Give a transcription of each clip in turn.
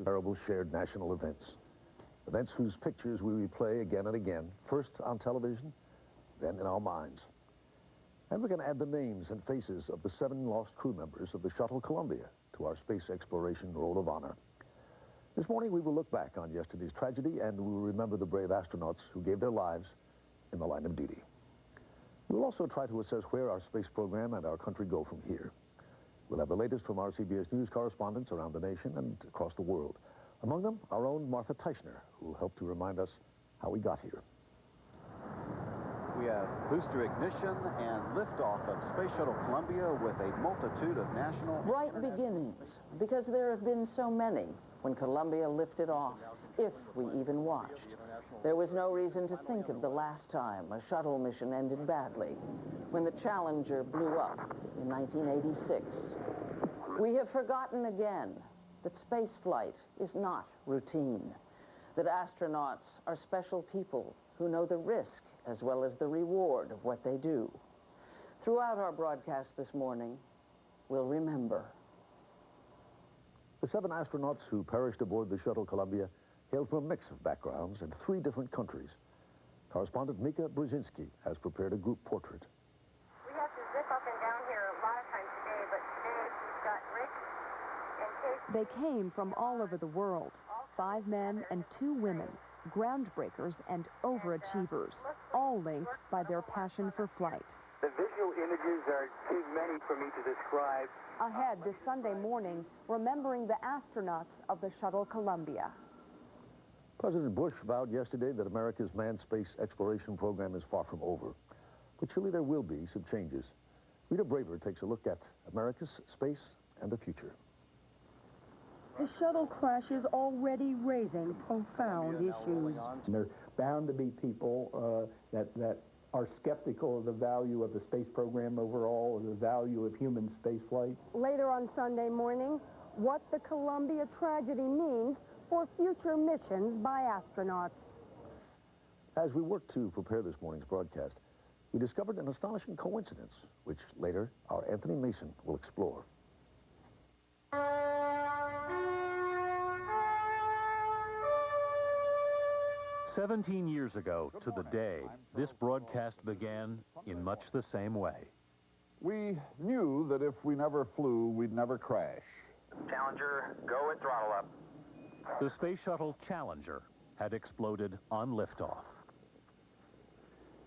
Terrible shared national events. Events whose pictures we replay again and again, first on television, then in our minds. And we're going to add the names and faces of the 7 lost crew members of the Shuttle Columbia to our space exploration roll of honor. This morning we will look back on yesterday's tragedy and we will remember the brave astronauts who gave their lives in the line of duty. We'll also try to assess where our space program and our country go from here. We'll have the latest from our CBS News correspondents around the nation and across the world. Among them, our own Martha Teichner, who will help to remind us how we got here. We have booster ignition and liftoff of Space Shuttle Columbia with a multitude of national... Bright beginnings, because there have been so many when Columbia lifted off, if we even watched. There was no reason to think of the last time a shuttle mission ended badly, when the Challenger blew up in 1986. We have forgotten again that space flight is not routine, that astronauts are special people who know the risk as well as the reward of what they do. Throughout our broadcast this morning, we'll remember. The 7 astronauts who perished aboard the Shuttle Columbia hailed from a mix of backgrounds in 3 different countries. Correspondent Mika Brzezinski has prepared a group portrait. We have to zip up and down here a lot of times today, but today we've got Rick and Kate. They came from all over the world, 5 men and 2 women, groundbreakers and overachievers, all linked by their passion for flight. The visual images are too many for me to describe. Ahead this Sunday morning, remembering the astronauts of the Shuttle Columbia. President Bush vowed yesterday that America's manned space exploration program is far from over. But surely there will be some changes. Rita Braver takes a look at America's space and the future. The shuttle crash is already raising profound issues. And there are bound to be people that are skeptical of the value of the space program overall, or the value of human space flight. Later on Sunday morning, what the Columbia tragedy means for future missions by astronauts. As we worked to prepare this morning's broadcast, we discovered an astonishing coincidence, which later our Anthony Mason will explore. 17 years ago to the day, this broadcast began in much the same way. We knew that if we never flew, we'd never crash. Challenger, go at throttle up. The Space Shuttle Challenger had exploded on liftoff.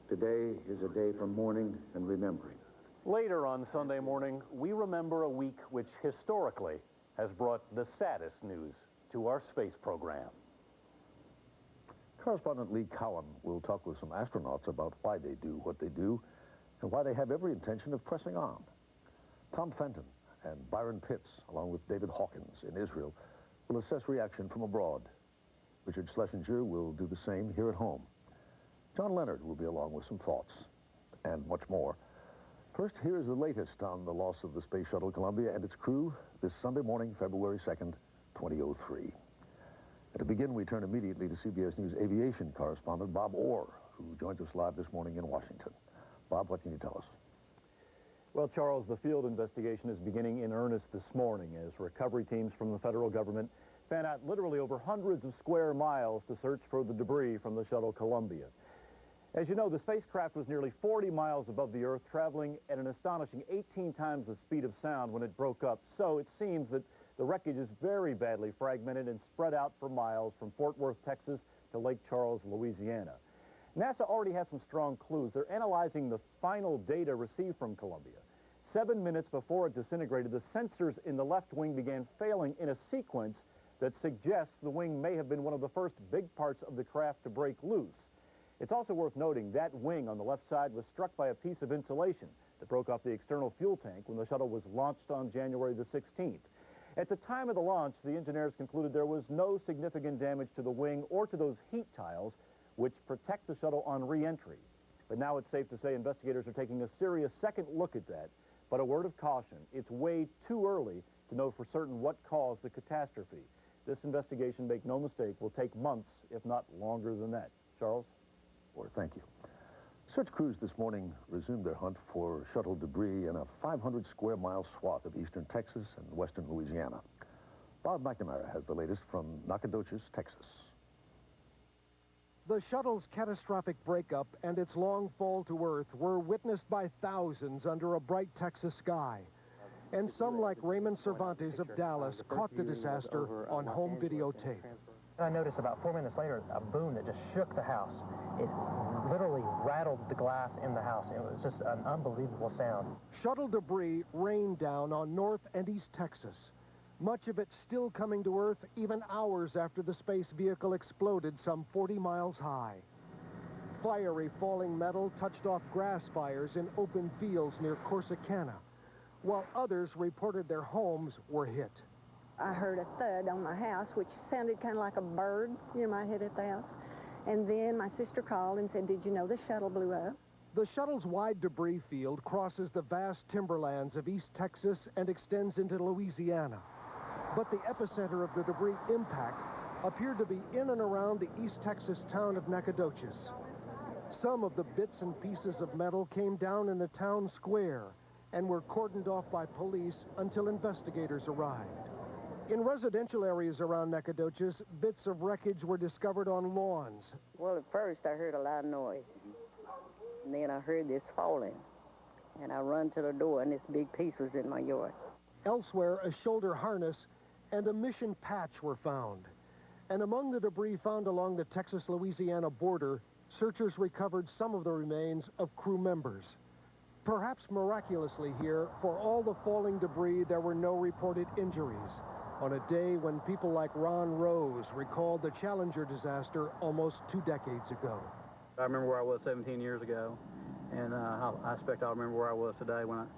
Today is a day for mourning and remembering. Later on Sunday morning, we remember a week which historically has brought the saddest news to our space program. Correspondent Lee Cowan will talk with some astronauts about why they do what they do and why they have every intention of pressing on. Tom Fenton and Byron Pitts, along with David Hawkins in Israel, will assess reaction from abroad. Richard Schlesinger will do the same here at home. John Leonard will be along with some thoughts and much more. First, here is the latest on the loss of the Space Shuttle Columbia and its crew this Sunday morning, February 2nd, 2003. And to begin, we turn immediately to CBS News aviation correspondent Bob Orr, who joins us live this morning in Washington. Bob, what can you tell us? Well, Charles, the field investigation is beginning in earnest this morning as recovery teams from the federal government fan out literally over hundreds of square miles to search for the debris from the Shuttle Columbia. As you know, the spacecraft was nearly 40 miles above the Earth, traveling at an astonishing 18 times the speed of sound when it broke up. So it seems that the wreckage is very badly fragmented and spread out for miles from Fort Worth, Texas to Lake Charles, Louisiana. NASA already has some strong clues. They're analyzing the final data received from Columbia. 7 minutes before it disintegrated, the sensors in the left wing began failing in a sequence that suggests the wing may have been one of the first big parts of the craft to break loose. It's also worth noting that wing on the left side was struck by a piece of insulation that broke off the external fuel tank when the shuttle was launched on January the 16th. At the time of the launch, the engineers concluded there was no significant damage to the wing or to those heat tiles which protect the shuttle on re-entry. But now it's safe to say investigators are taking a serious second look at that. But a word of caution, it's way too early to know for certain what caused the catastrophe. This investigation, make no mistake, will take months, if not longer than that. Charles? Thank you. Search crews this morning resumed their hunt for shuttle debris in a 500 square mile swath of eastern Texas and western Louisiana. Bob McNamara has the latest from Nacogdoches, Texas. The shuttle's catastrophic breakup and its long fall to Earth were witnessed by thousands under a bright Texas sky. And some, like Raymond Cervantes of Dallas, caught the disaster on home videotape. I noticed about 4 minutes later a boom that just shook the house. It literally rattled the glass in the house. It was just an unbelievable sound. Shuttle debris rained down on North and East Texas. Much of it still coming to Earth even hours after the space vehicle exploded some 40 miles high. Fiery falling metal touched off grass fires in open fields near Corsicana, while others reported their homes were hit. I heard a thud on my house, which sounded kind of like a bird, might hit at the house. And then my sister called and said, "Did you know the shuttle blew up?" The shuttle's wide debris field crosses the vast timberlands of East Texas and extends into Louisiana. But the epicenter of the debris impact appeared to be in and around the East Texas town of Nacogdoches. Some of the bits and pieces of metal came down in the town square and were cordoned off by police until investigators arrived. In residential areas around Nacogdoches, bits of wreckage were discovered on lawns. Well, at first I heard a loud noise, and then I heard this falling, and I run to the door, and this big piece was in my yard. Elsewhere, a shoulder harness and a mission patch were found. And among the debris found along the Texas-Louisiana border, searchers recovered some of the remains of crew members. Perhaps miraculously here, for all the falling debris, there were no reported injuries, on a day when people like Ron Rose recalled the Challenger disaster almost 2 decades ago. I remember where I was 17 years ago, and I expect I'll remember where I was today when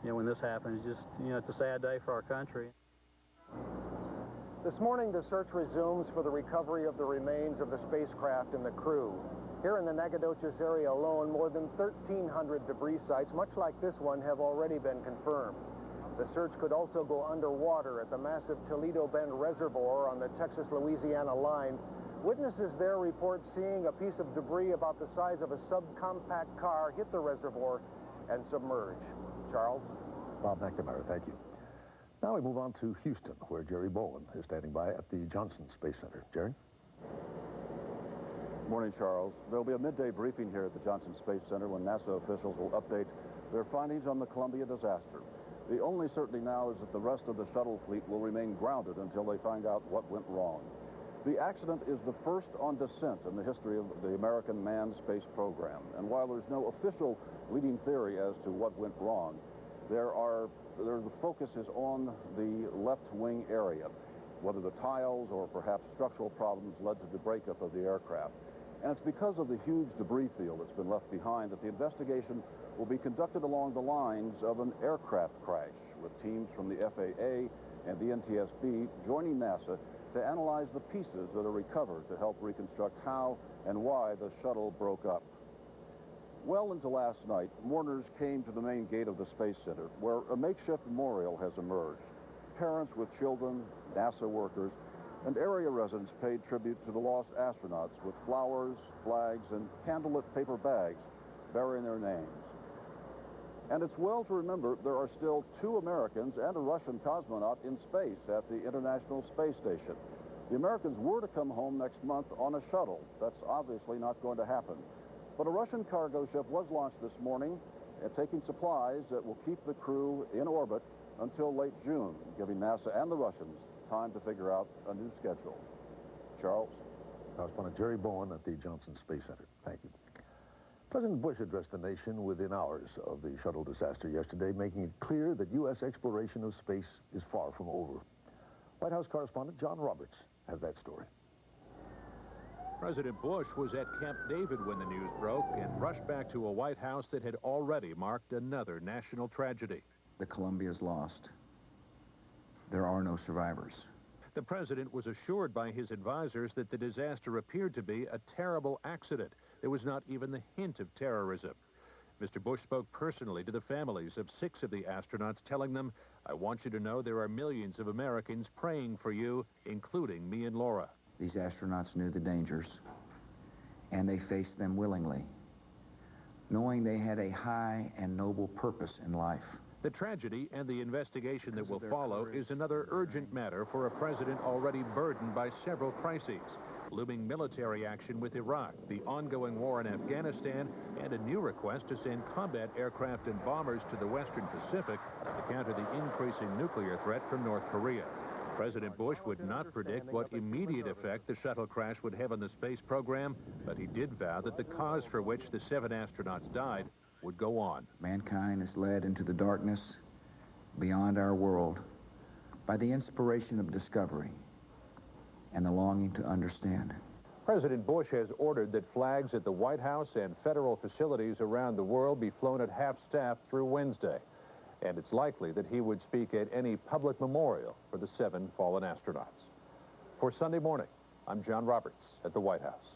when this happened. It's just, it's a sad day for our country. This morning, the search resumes for the recovery of the remains of the spacecraft and the crew. Here in the Nacogdoches area alone, more than 1,300 debris sites, much like this one, have already been confirmed. The search could also go underwater at the massive Toledo Bend Reservoir on the Texas-Louisiana line. Witnesses there report seeing a piece of debris about the size of a subcompact car hit the reservoir and submerge. Charles? Bob McNamara, thank you. Now we move on to Houston, where Jerry Bowen is standing by at the Johnson Space Center. Jerry? Morning, Charles. There'll be a midday briefing here at the Johnson Space Center when NASA officials will update their findings on the Columbia disaster. The only certainty now is that the rest of the shuttle fleet will remain grounded until they find out what went wrong. The accident is the first on descent in the history of the American manned space program. And while there's no official leading theory as to what went wrong, the focus is on the left wing area, whether the tiles or perhaps structural problems led to the breakup of the aircraft. And it's because of the huge debris field that's been left behind that the investigation will be conducted along the lines of an aircraft crash, with teams from the FAA and the NTSB joining NASA to analyze the pieces that are recovered to help reconstruct how and why the shuttle broke up. Well into last night, mourners came to the main gate of the Space Center, where a makeshift memorial has emerged. Parents with children, NASA workers, and area residents paid tribute to the lost astronauts with flowers, flags, and candlelit paper bags bearing their names. And it's well to remember there are still 2 Americans and a Russian cosmonaut in space at the International Space Station. The Americans were to come home next month on a shuttle. That's obviously not going to happen. But a Russian cargo ship was launched this morning, taking supplies that will keep the crew in orbit until late June, giving NASA and the Russians time to figure out a new schedule. Charles? Correspondent Jerry Bowen at the Johnson Space Center. Thank you. President Bush addressed the nation within hours of the shuttle disaster yesterday, making it clear that U.S. exploration of space is far from over. White House correspondent John Roberts has that story. President Bush was at Camp David when the news broke and rushed back to a White House that had already marked another national tragedy. The Columbia's lost. There are no survivors. The president was assured by his advisors that the disaster appeared to be a terrible accident. There was not even the hint of terrorism. Mr. Bush spoke personally to the families of 6 of the astronauts, telling them, "I want you to know there are millions of Americans praying for you, including me and Laura." These astronauts knew the dangers, and they faced them willingly, knowing they had a high and noble purpose in life. The tragedy and the investigation that will follow is another urgent matter for a president already burdened by several crises. Looming military action with Iraq, the ongoing war in Afghanistan, and a new request to send combat aircraft and bombers to the Western Pacific to counter the increasing nuclear threat from North Korea. President Bush would not predict what immediate effect the shuttle crash would have on the space program, but he did vow that the cause for which the 7 astronauts died would go on. Mankind is led into the darkness beyond our world by the inspiration of discovery and the longing to understand. President Bush has ordered that flags at the White House and federal facilities around the world be flown at half-staff through Wednesday. And it's likely that he would speak at any public memorial for the 7 fallen astronauts. For Sunday Morning, I'm John Roberts at the White House.